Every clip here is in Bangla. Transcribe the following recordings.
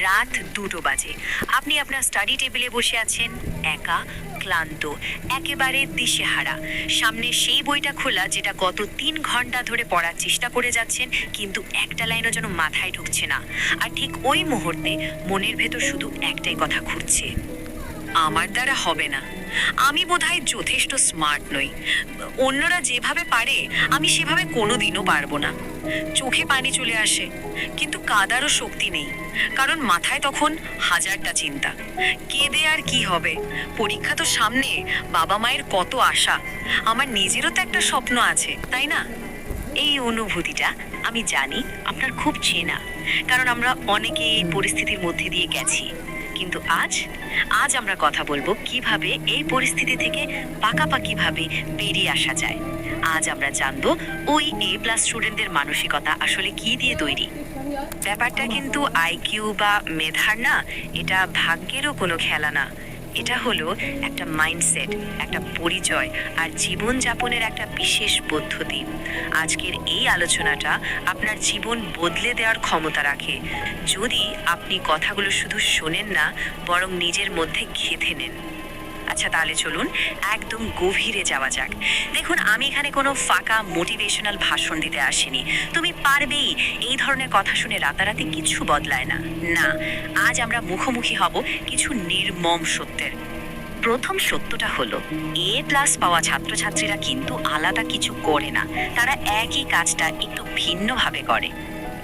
রাত 2টো বাজে। আপনি আপনার স্টাডি টেবিলে বসে আছেন, একা, ক্লান্ত, একেবারে দিশেহারা। সামনে সেই বইটা খোলা যেটা গত 3 ঘন্টা ধরে পড়ার চেষ্টা করে যাচ্ছেন, কিন্তু একটা লাইনও যেন মাথায় ঢুকছে না। আর ঠিক ওই মুহূর্তে মনের ভেতর শুধু একটাই কথা ঘুরছে, আমার দ্বারা হবে না, আমি বোধহয় যথেষ্ট স্মার্ট নই, অন্যরা যেভাবে পারে আমি সেভাবে কোনোদিনও পারবো না। চোখে পানি চলে আসে, কিন্তু কাঁদারও শক্তি নেই, কারণ মাথায় তখন হাজারটা চিন্তা। কেঁদে আর কি হবে? পরীক্ষা তো সামনে, বাবা মায়ের কত আশা, আমার নিজেরও তো একটা স্বপ্ন আছে, তাই না? এই অনুভূতিটা আমি জানি আপনার খুব চেনা, কারণ আমরা অনেকে এই পরিস্থিতির মধ্যে দিয়ে গেছি। কিন্তু আজ আজ আমরা কথা বলবো কিভাবে এই পরিস্থিতি থেকে পাকাপাকিভাবে বেরিয়ে আসা যায়। আজ আমরা জানবো ওই A+ স্টুডেন্টদের মানসিকতা আসলে কি দিয়ে তৈরি। ব্যাপারটা কিন্তু আইকিউ বা মেধার না, এটা ভাগ্যেরও কোনো খেলা না। এটা হলো একটা মাইন্ডসেট, একটা পরিচয় আর জীবনযাপনের একটা বিশেষ পদ্ধতি। আজকের এই আলোচনাটা আপনার জীবন বদলে দেওয়ার ক্ষমতা রাখে, যদি আপনি কথাগুলো শুধু শোনেন না, বরং নিজের মধ্যে গেঁথে নেন। আচ্ছা, তাহলে চলুন একদম গভীরে যাওয়া যাক। দেখুন, আমি এখানে কোনো ফাঁকা মোটিভেশনাল ভাষণ দিতে আসিনি। তুমি পারবেই, এই ধরনের কথা শুনে রাতারাতি কিছু বদলায় না। না, আজ আমরা মুখোমুখি হব কিছু নির্মম সত্যের। প্রথম সত্যটা হলো, A+ পাওয়া ছাত্রছাত্রীরা কিন্তু আলাদা কিছু করে না, তারা একই কাজটা একটু ভিন্নভাবে করে।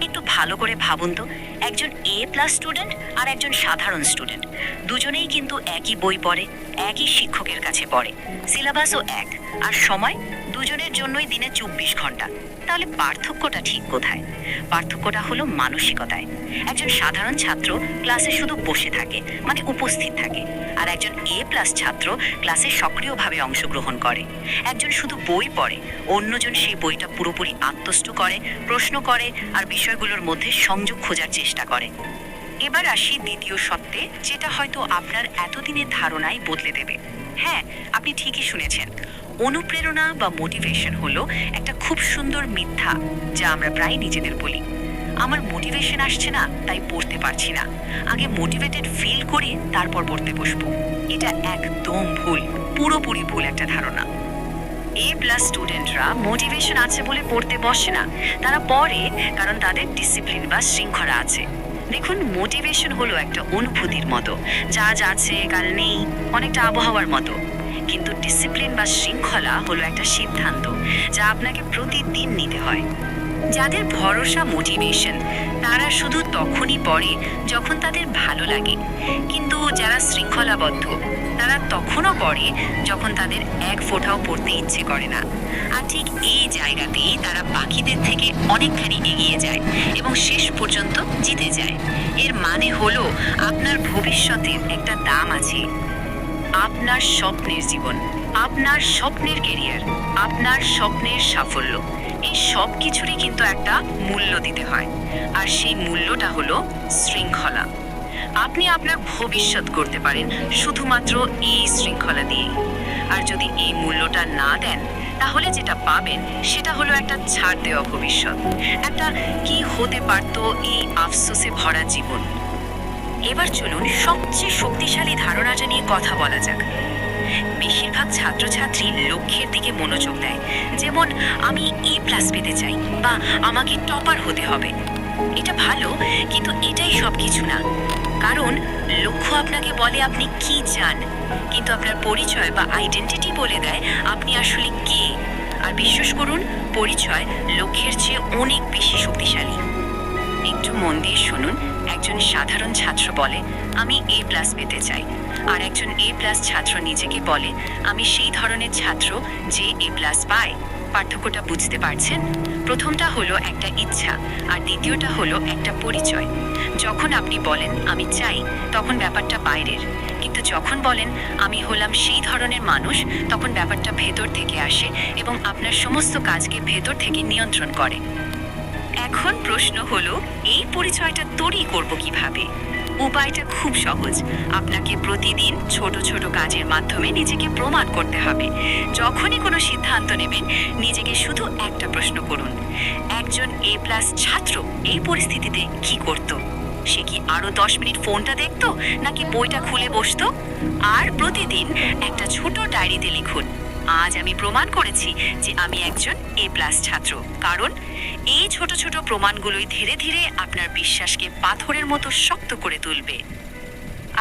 একটু ভালো করে ভাবুন তো, একজন A+ স্টুডেন্ট আর একজন সাধারণ স্টুডেন্ট, দুজনেই কিন্তু একই বই পড়ে, একই শিক্ষকের কাছে পড়ে, সিলেবাসও এক, আর সময় দুজনের জন্যই দিনে 24 ঘন্টা। তাহলে পার্থক্যটা ঠিক কোথায়? পার্থক্যটা হলো মানসিকতায়। একজন সাধারণ ছাত্র ক্লাসে শুধু বসে থাকে, মানে উপস্থিত থাকে, আর একজন A+ ছাত্র ক্লাসে সক্রিয়ভাবে অংশগ্রহণ করে। একজন শুধু বই পড়ে, অন্যজন সেই বইটা পুরোপুরি আত্মস্থ করে, প্রশ্ন করে আর বিষয়গুলোর মধ্যে সংযোগ খোঁজার চেষ্টা করে। এবার আসি দ্বিতীয় সত্যে, যেটা হয়তো আপনার এতদিনের ধারণাই বদলে দেবে। হ্যাঁ, আপনি ঠিকই শুনেছেন, অনুপ্রেরণা বা মোটিভেশন হলো একটা খুব সুন্দর মিথ্যা, যা আমরা প্রায় নিজেদের বলি। আমার মোটিভেশন আসছে না, তাই পড়তে পারছি না, আগে মোটিভেটেড ফিল করি তারপর পড়তে বসবো। এটা একদম ভুল, পুরোপুরি ভুল একটা ধারণা। A+ স্টুডেন্টরা মোটিভেশন আছে বলে পড়তে বসে না, তারা পড়ে কারণ তাদের ডিসিপ্লিন বা শৃঙ্খলা আছে। দেখুন, মোটিভেশন হলো একটা অনুভূতির মতো, যা আজ আছে কাল নেই, অনেকটা আবহাওয়ার মতো। কিন্তু ডিসিপ্লিন বা শৃঙ্খলা হলো একটা সিদ্ধান্ত, যা আপনাকে প্রতিদিন নিতে হয়। যাদের ভরসা মোটিভেশন, তারা শুধু তখনই পড়ে যখন তাদের ভালো লাগে, কিন্তু যারা শৃঙ্খলাবদ্ধ, তারা তখনও পড়ে যখন তাদের এক ফোঁটাও পড়তে ইচ্ছে করে না। আর ঠিক এই জায়গাতেই তারা বাকিদের থেকে অনেকখানি এগিয়ে যায় এবং শেষ পর্যন্ত জিতে যায়। এর মানে হলো, আপনার ভবিষ্যতের একটা দাম আছে। আপনার স্বপ্নের জীবন, আপনার স্বপ্নের ক্যারিয়ার, আপনার স্বপ্নের সাফল্য, এই সব কিছুরই কিন্তু একটা মূল্য দিতে হয়। আর সেই মূল্যটা হলো শৃঙ্খলা। আপনি আপনার ভবিষ্যৎ করতে পারেন শুধুমাত্র এই শৃঙ্খলা দিয়ে। আর যদি এই মূল্যটা না দেন, তাহলে যেটা পাবেন সেটা হলো একটা ছাড় দেওয়া ভবিষ্যৎ, একটা কি হতে পারতো এই আফসোসে ভরা জীবন। এবার চলুন সবচেয়ে শক্তিশালী ধারণাটা নিয়ে কথা বলা যাক। বেশিরভাগ ছাত্রছাত্রী লক্ষ্যের দিকে মনোযোগ দেয়, যেমন আমি A+ পেতে চাই বা আমাকে টপার হতে হবে। এটা ভালো, কিন্তু এটাই সব কিছু না। কারণ লক্ষ্য আপনাকে বলে আপনি কি চান, কিন্তু আপনার পরিচয় বা আইডেন্টিটি বলে দেয় আপনি আসলে কে। আর বিশ্বাস করুন, পরিচয় লক্ষ্যের চেয়ে অনেক বেশি শক্তিশালী। একটু মন দিয়ে শুনুন, একজন সাধারণ ছাত্র বলে আমি A+ পেতে চাই, আর একজন A+ ছাত্র নিজেকে বলে আমি সেই ধরনের ছাত্র যে A+ পায়। পার্থক্যটা বুঝতে পারছেন? প্রথমটা হলো একটা ইচ্ছা, আর দ্বিতীয়টা হলো একটা পরিচয়। যখন আপনি বলেন আমি চাই, তখন ব্যাপারটা বাইরের, কিন্তু যখন বলেন আমি হলাম সেই ধরনের মানুষ, তখন ব্যাপারটা ভেতর থেকে আসে এবং আপনার সমস্ত কাজকে ভেতর থেকে নিয়ন্ত্রণ করে। এখন প্রশ্ন হলো, এই পরিচয়টা তৈরি করব কিভাবে? উপায়টা খুব সহজ। আপনাকে প্রতিদিন ছোট ছোট কাজের মাধ্যমে নিজেকে প্রমাণ করতে হবে। যখনই কোনো সিদ্ধান্ত নেবেন, নিজেকে শুধু একটা প্রশ্ন করুন, একজন A+ ছাত্র এই পরিস্থিতিতে কি করত? সে কি আরো 10 মিনিট ফোনটা দেখতো, নাকি বইটা খুলে বসতো? আর প্রতিদিন একটা ছোট ডায়েরিতে লিখুন, আজ আমি প্রমাণ করেছি যে আমি একজন A+ ছাত্র। কারণ এই ছোট ছোট প্রমাণগুলোই ধীরে ধীরে আপনার বিশ্বাসকে পাথরের মতো শক্ত করে তুলবে।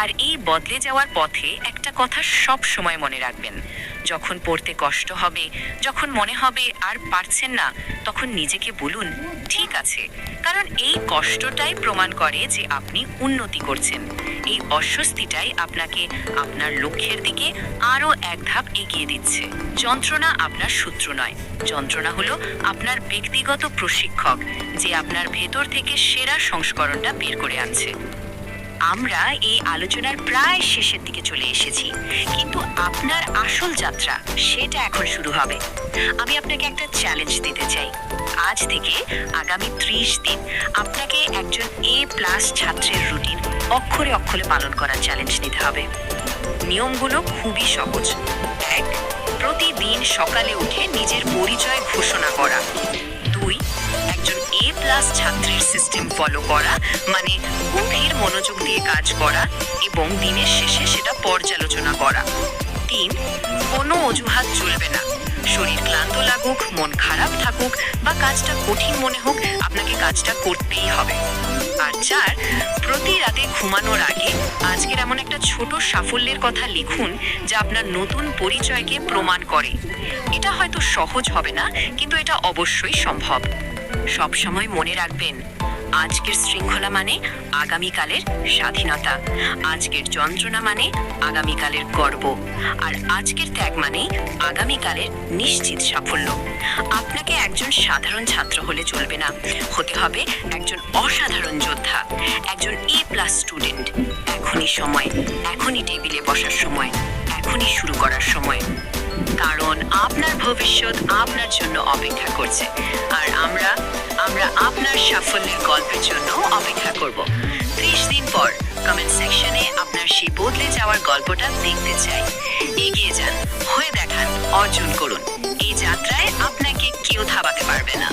আর এই বদলে যাওয়ার পথে একটা কথা সব সময় মনে রাখবেন, যখন পড়তে কষ্ট হবে, যখন মনে হবে আর পারছেন না, তখন নিজেকে বলুন ঠিক আছে, কারণ এই কষ্টটাই প্রমাণ করে যে আপনি উন্নতি করছেন। এই অস্বস্তিটাই আপনাকে আপনার লক্ষ্যের দিকে আরো এক ধাপ এগিয়ে দিচ্ছে। যন্ত্রণা আপনার শত্রু নয়, যন্ত্রণা হলো আপনার ব্যক্তিগত প্রশিক্ষক, যে আপনার ভেতর থেকে সেরা সংস্করণটা বের করে আনছে। আমরা এই আলোচনার প্রায় শেষের দিকে চলে এসেছি, কিন্তু আপনার আসল যাত্রা সেটা এখন শুরু হবে। আমি আপনাকে একটা চ্যালেঞ্জ দিতে চাই। আজ থেকে আগামী 30 দিন আপনাকে একজন A+ ছাত্রের রুটিন অক্ষরে অক্ষরে পালন করার চ্যালেঞ্জ নিতে হবে। নিয়মগুলো খুবই সহজ। 1, প্রতিদিন সকালে উঠে নিজের পরিচয় ঘোষণা করা। 2, একজন A+ ছাত্রের সিস্টেম ফলো করা, মানে গভীর মনোযোগ দিয়ে কাজ করা এবং দিনের শেষে সেটা পর্যালোচনা করা। 3, কোনো অজুহাত চলবে না। শরীর ক্লান্ত লাগুক, মন খারাপ থাকুক বা কাজটা কঠিন মনে হোক, আপনাকে কাজটা করতেই হবে। আর 4, প্রতি রাতে ঘুমানোর আগে আজকের এমন একটা ছোট সাফল্যের কথা লিখুন যা আপনার নতুন পরিচয়কে প্রমাণ করে। এটা হয়তো সহজ হবে না, কিন্তু এটা অবশ্যই সম্ভব। সব সময় মনে রাখবেন, আজকের শৃঙ্খলা মানে আগামীকালের স্বাধীনতা, আজকের যন্ত্রণা মানে আগামীকালের গর্ব, আর আজকের ত্যাগ মানে আগামীকালের নিশ্চিত সাফল্য। আপনাকে একজন সাধারণ ছাত্র হলে চলবে না, হতে হবে একজন অসাধারণ যোদ্ধা, একজন A+ স্টুডেন্ট। এখনই সময়, এখনই টেবিলে বসার সময়, এখনই শুরু করার সময়। কারণ আপনার ভবিষ্যৎ আপনার জন্য অপেক্ষা করছে, আর আমরা আপনার সাফল্যের গল্পের জন্য অপেক্ষা করব। 30 দিন পর কমেন্ট সেকশনে আপনার সেই বদলে যাওয়ার গল্পটা দেখতে চাই। এগিয়ে যান, হয়ে দেখান, অর্জন করুন। এই যাত্রায় আপনাকে কেউ থামাতে পারবে না।